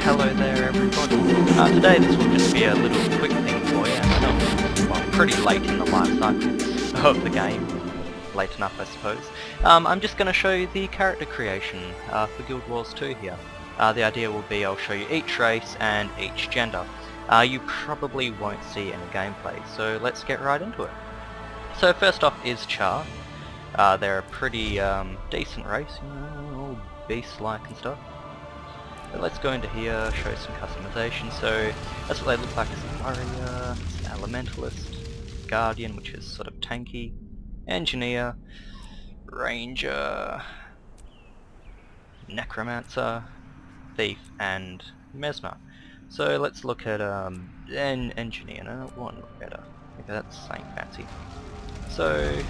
hello there everybody. Today this will just be a little quick thing for you, and well, pretty late in the life cycle of the game. Late enough I suppose. I'm just going to show you the character creation for Guild Wars 2 here. The idea will be I'll show you each race and each gender. You probably won't see any gameplay, so let's get right into it. So first off is Charr. They're a pretty decent race, you know, all beast-like and stuff. But let's go into here, show some customization. So that's what they look like: Sylvari, Elementalist, Guardian, which is sort of tanky, Engineer, Ranger, Necromancer, Thief, and Mesmer. So let's look at an Engineer. No, one look better. Maybe that's saying fancy. So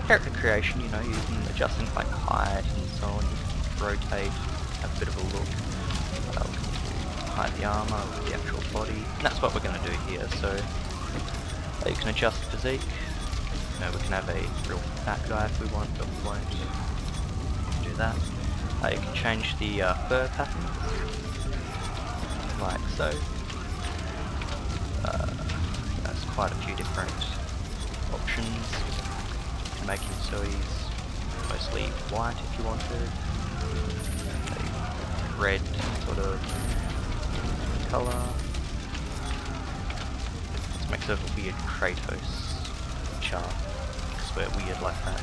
character creation, you know, you can adjust things like height and so on. You can rotate, have a bit of a look. Hide the armor with the actual body, and that's what we're going to do here. So you can adjust the physique. You know, we can have a real fat guy if we want, but we won't do that. You can change the fur pattern, like so. There's quite a few different options. You can make him so he's mostly white if you wanted. Red sort of colour. This makes it a weird Kratos Charr, because we're weird like that.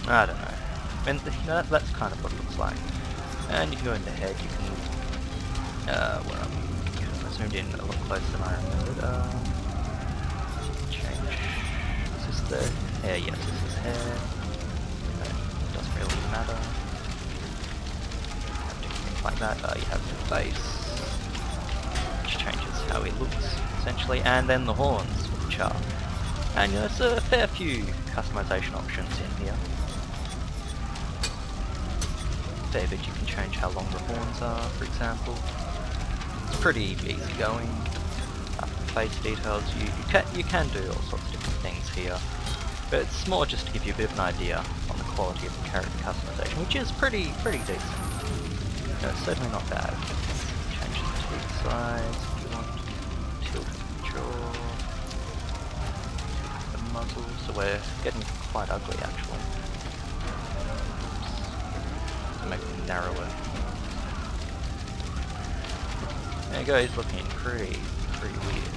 I don't know. And you know, that's kind of what it looks like. And you can go into head, you can where are we? I zoomed in a lot closer than I remembered. Change. Is this the hair? Yes, this is hair. Doesn't really matter. Like that, you have the face, which changes how he looks, essentially, and then the horns with the Charr. And you know, there's a fair few customization options in here. Fair bit, you can change how long the horns are, for example. It's pretty easy going. Face details, you can do all sorts of different things here, but it's more just to give you a bit of an idea on the quality of the character customization, which is pretty decent. No, it's certainly not bad. Change the teeth size if you want. Tilt the jaw. The muzzle. So we're getting quite ugly actually. Oops. To make them narrower. There you go, he's looking pretty weird.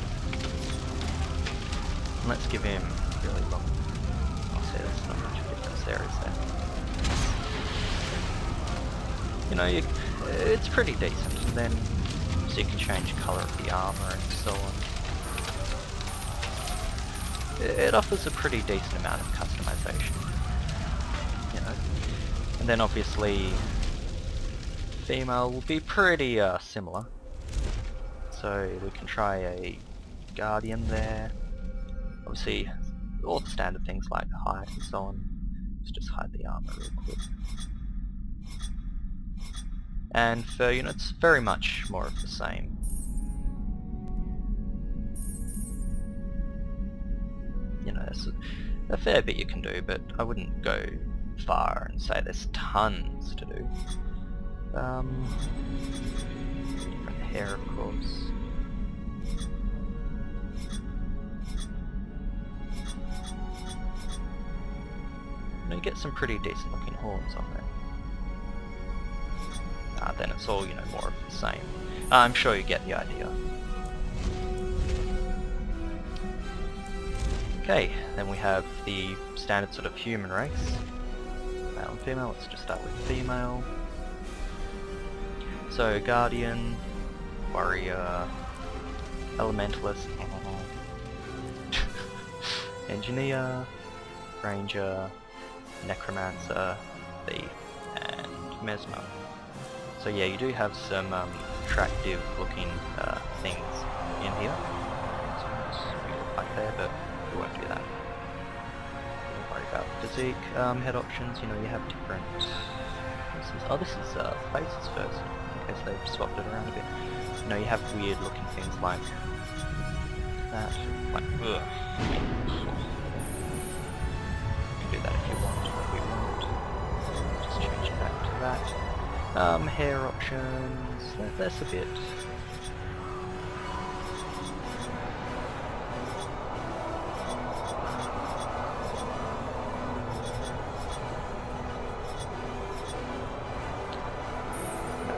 And let's give him really long. I'll say there's not much difference there, is there? You know, it's pretty decent, and then so you can change colour of the armour and so on. It offers a pretty decent amount of customization, you know. And then obviously female will be pretty similar. So we can try a Guardian there. Obviously all the standard things like height and so on. Let's just hide the armour real quick. And for, you know, it's very much more of the same. You know, there's a fair bit you can do, but I wouldn't go far and say there's tons to do. Different hair, of course. You know, you get some pretty decent looking horns on there. Then it's all, you know, more of the same. I'm sure you get the idea. Okay, then we have the standard sort of human race. Male and female, let's just start with female. So, Guardian, Warrior, Elementalist, Engineer, Ranger, Necromancer, Thief, and Mesmer. So yeah, you do have some attractive looking things in here. So we look like there, but we won't do that. Don't worry about physique. Head options, you know, you have different... This is faces first, in case they've swapped it around a bit. You know, you have weird looking things like that. Like, ugh. You can do that if you want, but we won't. Just change it back to that. Hair options, that's a bit.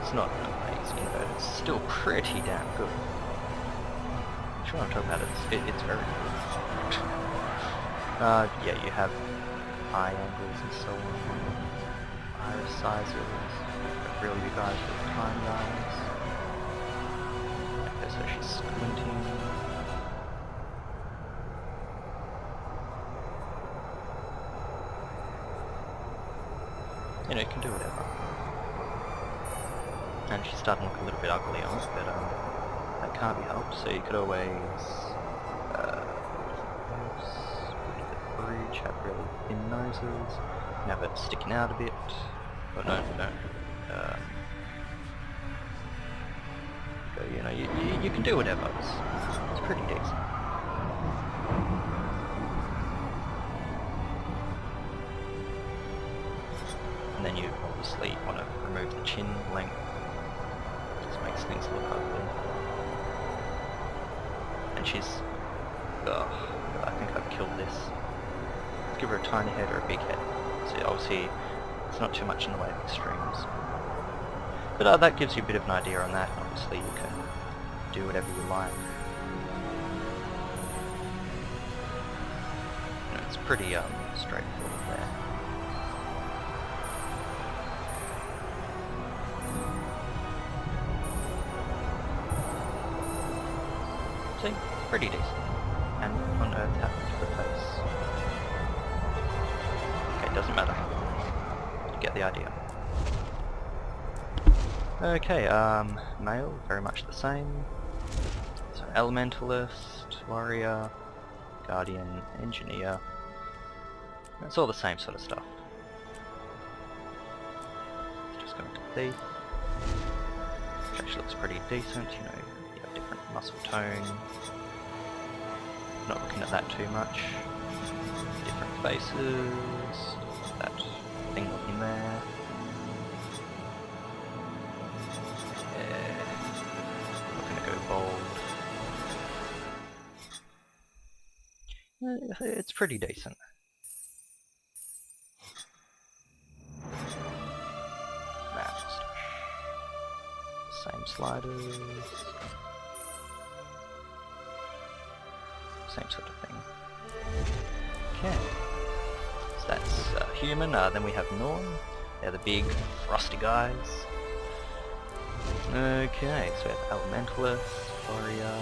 It's not amazing, but it's still pretty damn good. I'm sure I'm talking about it, it's very good. Yeah, you have eye angles and so on. Iris sizes, really big eyes with tiny eyes. Okay, so she's squinting. You know, you can do whatever. And she's starting to look a little bit ugly on it, but that can't be helped, so you could always bridge, have really thin noses, have it sticking out a bit, but no. You know, you can do whatever, it's pretty decent. And then you obviously want to remove the chin length. Just makes things look ugly. And she's... Ugh, I think I've killed this. Let's give her a tiny head or a big head. So obviously, it's not too much in the way of extremes. But that gives you a bit of an idea on that. Obviously, you can do whatever you like. You know, it's pretty straightforward there. See, pretty decent. And what on earth happened to the face? Okay, doesn't matter. You get the idea. Okay, male, very much the same. So elementalist, warrior, guardian, engineer. It's all the same sort of stuff. Just going to thief. Which actually looks pretty decent, you know. Different muscle tone. Not looking at that too much. Different faces. That thing looking there. Yeah. Looking to go bold. It's pretty decent. Next. Same sliders. Same sort of thing. Okay. So that's human. Then we have Norn. They're the big, frosty guys. Okay, so we have elementalist, warrior,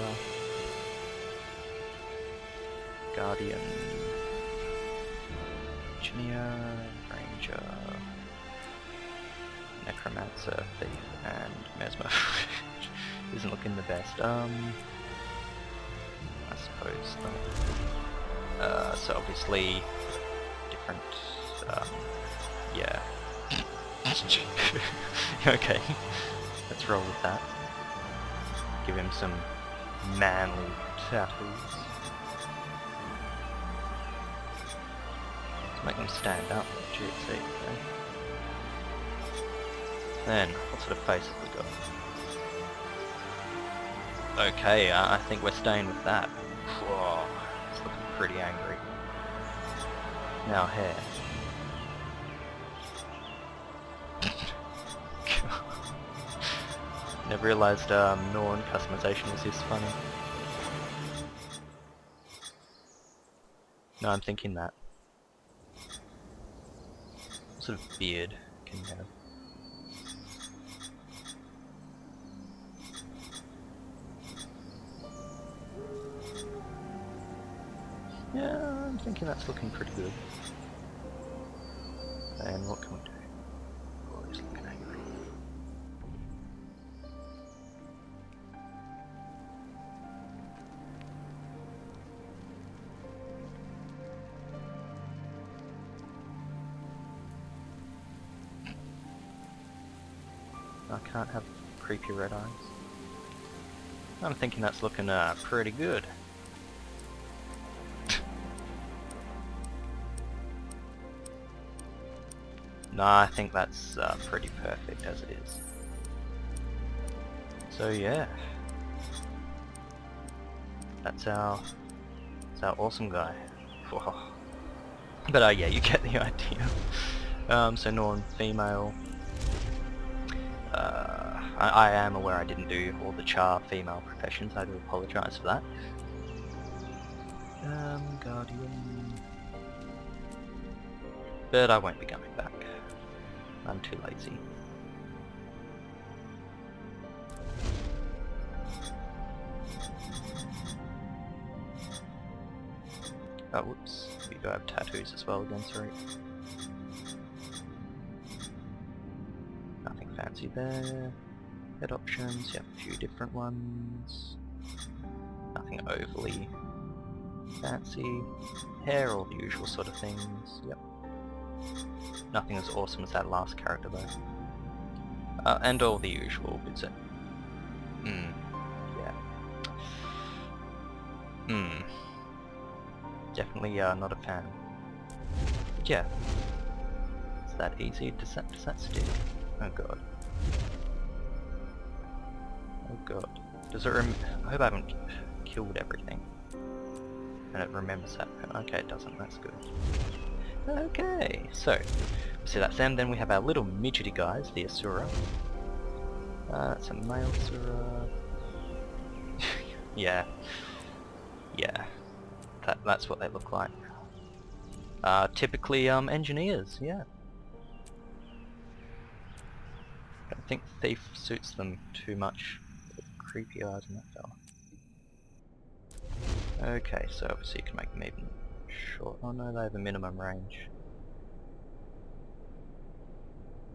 guardian, engineer, ranger, necromancer, thief, and mesmer. Isn't looking the best. I suppose that. So obviously different, yeah. Okay, let's roll with that. Give him some manly tattoos. Let's make them stand up. GC, okay. Then, what sort of face have we got? Okay, I think we're staying with that. Whoa, it's looking pretty angry. Now hair. Never realised Norn customization was this funny. No, I'm thinking that. What sort of beard can you have? Yeah, I'm thinking that's looking pretty good. And what can we do? Oh, he's looking angry. I can't have creepy red eyes. I'm thinking that's looking pretty good. No, I think that's pretty perfect as it is. So yeah, that's our awesome guy. Whoa. But yeah, you get the idea. So Norn, female. I am aware I didn't do all the Charr female professions. I do apologise for that. Guardian. But I won't be going back. I'm too lazy. Oh, whoops. We do have tattoos as well again, sorry. Nothing fancy there. Head options, you have a few different ones. Nothing overly fancy. Hair, all the usual sort of things, yep. Nothing as awesome as that last character though. And all the usual bits of... yeah. Definitely not a fan. But yeah. It's that easy. Does that stick? Oh god. Oh god. Does it I hope I haven't killed everything. And it remembers that. Okay, it doesn't. That's good. Okay, so see that's them. Then we have our little midgety guys, the Asura. That's a male Asura. Yeah. Yeah. That's what they look like. Typically engineers, yeah. I don't think Thief suits them too much. Creepy eyes on that fella. Okay, so obviously you can make them even short. Oh no, they have a minimum range.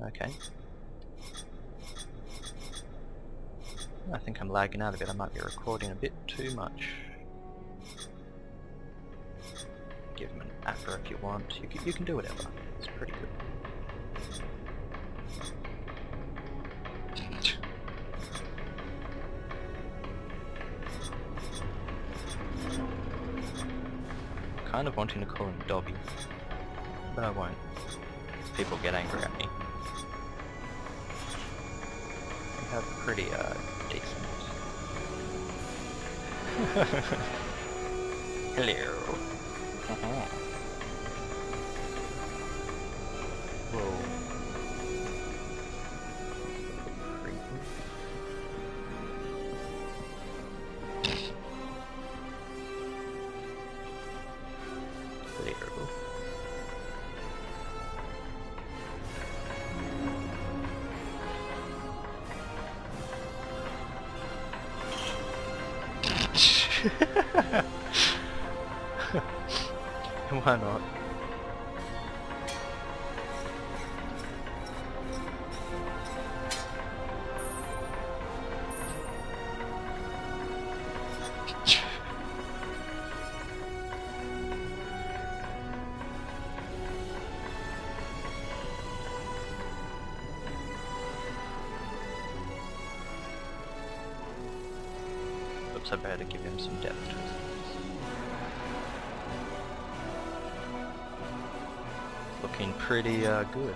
Okay. I think I'm lagging out a bit. I might be recording a bit too much. Give them an after if you want. You can do whatever. It's pretty good. Kind of wanting to call him Dobby, but I won't. People get angry at me. We have pretty decent. Hello. Whoa. Why not? Oops, I better give him some depth to his eyes. Looking pretty good.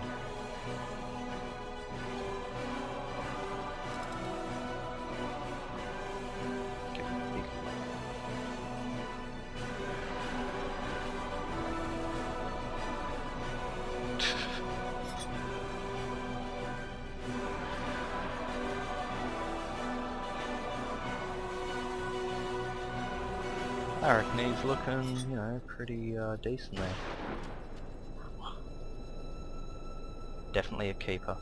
I reckon he's looking, you know, pretty decent there. Definitely a keeper.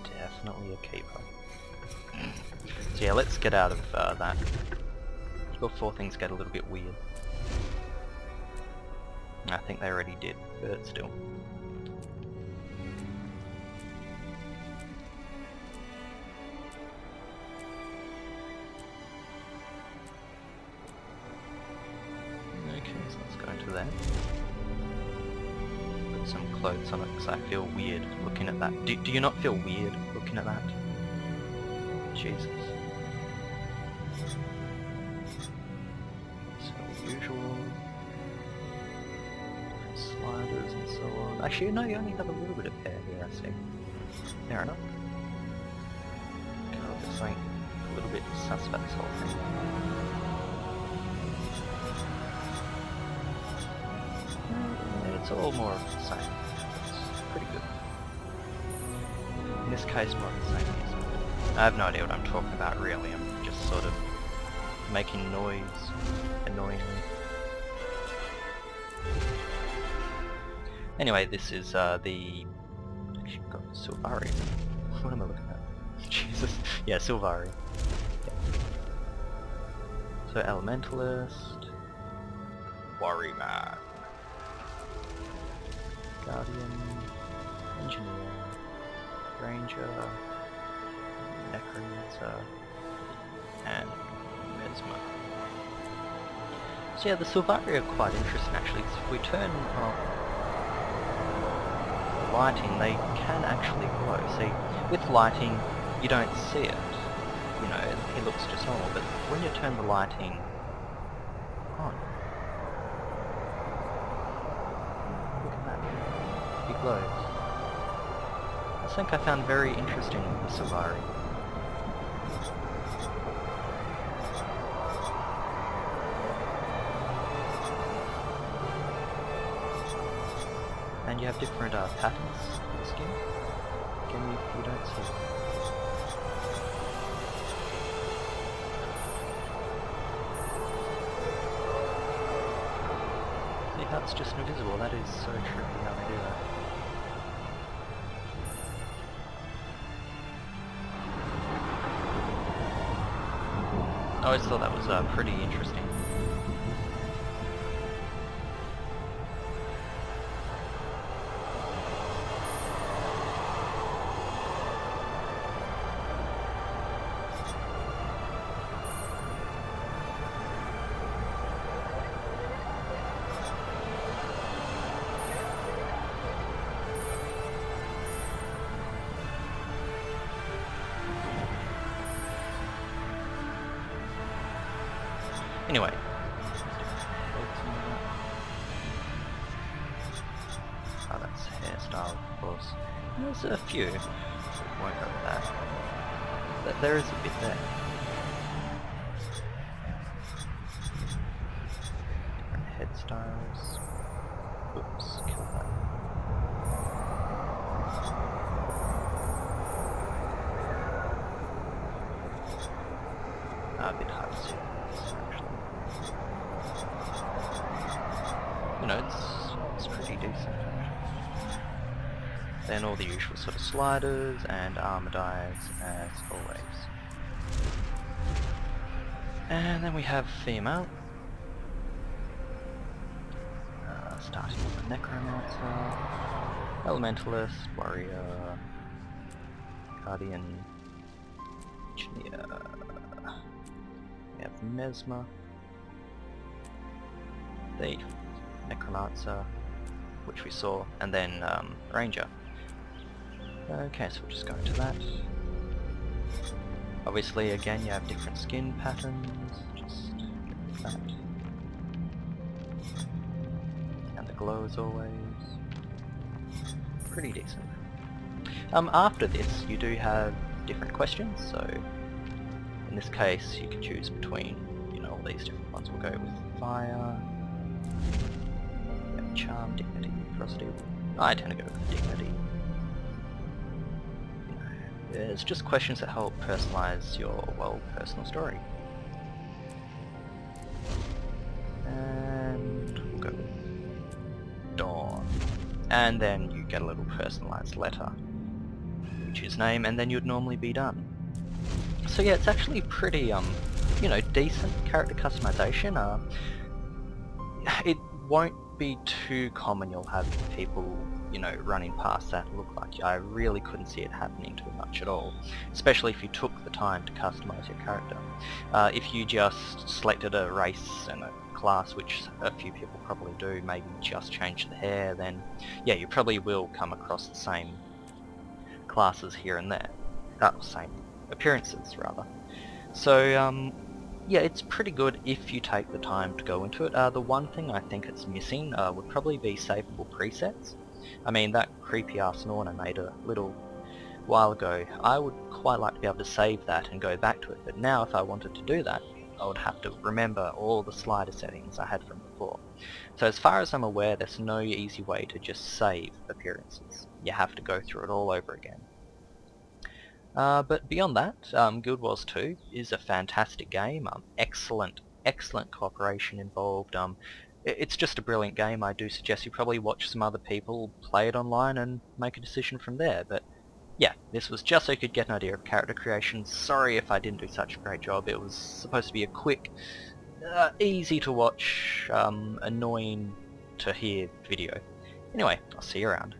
Definitely a keeper. So yeah, let's get out of that before things get a little bit weird. I think they already did, but still. Okay, so let's go into that. Put some clothes on it because I feel weird looking at that. Do you not feel weird looking at that? Jesus. So usual. Sliders. Actually, no, you only have a little bit of hair here, I see. Fair enough. God, there's something a little bit sus about this whole thing. Yeah, it's all more of the same. It's pretty good. In this case, more of the same is good. I have no idea what I'm talking about, really. I'm just sort of making noise annoyingly. Anyway, this is the... Actually, I've got Sylvari. What am I looking at? Jesus. Yeah, Sylvari. Yeah. So, Elementalist... Warriorman... Guardian... Engineer... Ranger... Necromancer... and Mesmer. So yeah, the Sylvari are quite interesting actually. So if we turn on lighting, they can actually glow. See, with lighting, you don't see it. You know, it looks just normal, but when you turn the lighting on, look at that, it glows. That's something I found very interesting with the Sylvari. And you have different patterns for the skin. Again, you don't see. See how it's just invisible? That is so tricky how they do that. I always thought that was pretty interesting. Anyway. Oh, that's hairstyle, of course. There's a few. We won't go with that. But there is a bit there. Different head styles. Oops, kill that. A bit hard to see. You know, it's pretty decent. Then all the usual sort of sliders and armor dies as always. And then we have female. Starting with the Necromancer, Elementalist, Warrior, Guardian, Engineer. We have Mesmer, Thief, Necromancer, which we saw, and then Ranger. Okay, so we'll just go into that. Obviously, again, you have different skin patterns, just that. And the glow as always. Pretty decent. After this, you do have different questions, so in this case, you can choose between, you know, all these different ones. We'll go with Fire, Charm, Dignity, Ferocity. I tend to go with Dignity. It's just questions that help personalize your, well, personal story. And we'll go with Dawn. And then you get a little personalized letter. You choose name, and then you'd normally be done. So yeah, it's actually pretty, you know, decent character customization. It won't be too common. You'll have people, you know, running past that look like you. I really couldn't see it happening too much at all, especially if you took the time to customize your character. If you just selected a race and a class, which a few people probably do, maybe just change the hair, then yeah, you probably will come across the same classes here and there. Same appearances, rather. So yeah, it's pretty good if you take the time to go into it. The one thing I think it's missing would probably be savable presets. I mean, that creepy ass Norn I made a little while ago, I would quite like to be able to save that and go back to it, but now if I wanted to do that, I would have to remember all the slider settings I had from before. So as far as I'm aware, there's no easy way to just save appearances. You have to go through it all over again. But beyond that, Guild Wars 2 is a fantastic game. Excellent cooperation involved. It's just a brilliant game. I do suggest you probably watch some other people play it online and make a decision from there. But yeah, this was just so you could get an idea of character creation. Sorry if I didn't do such a great job. It was supposed to be a quick, easy to watch, annoying to hear video. Anyway, I'll see you around.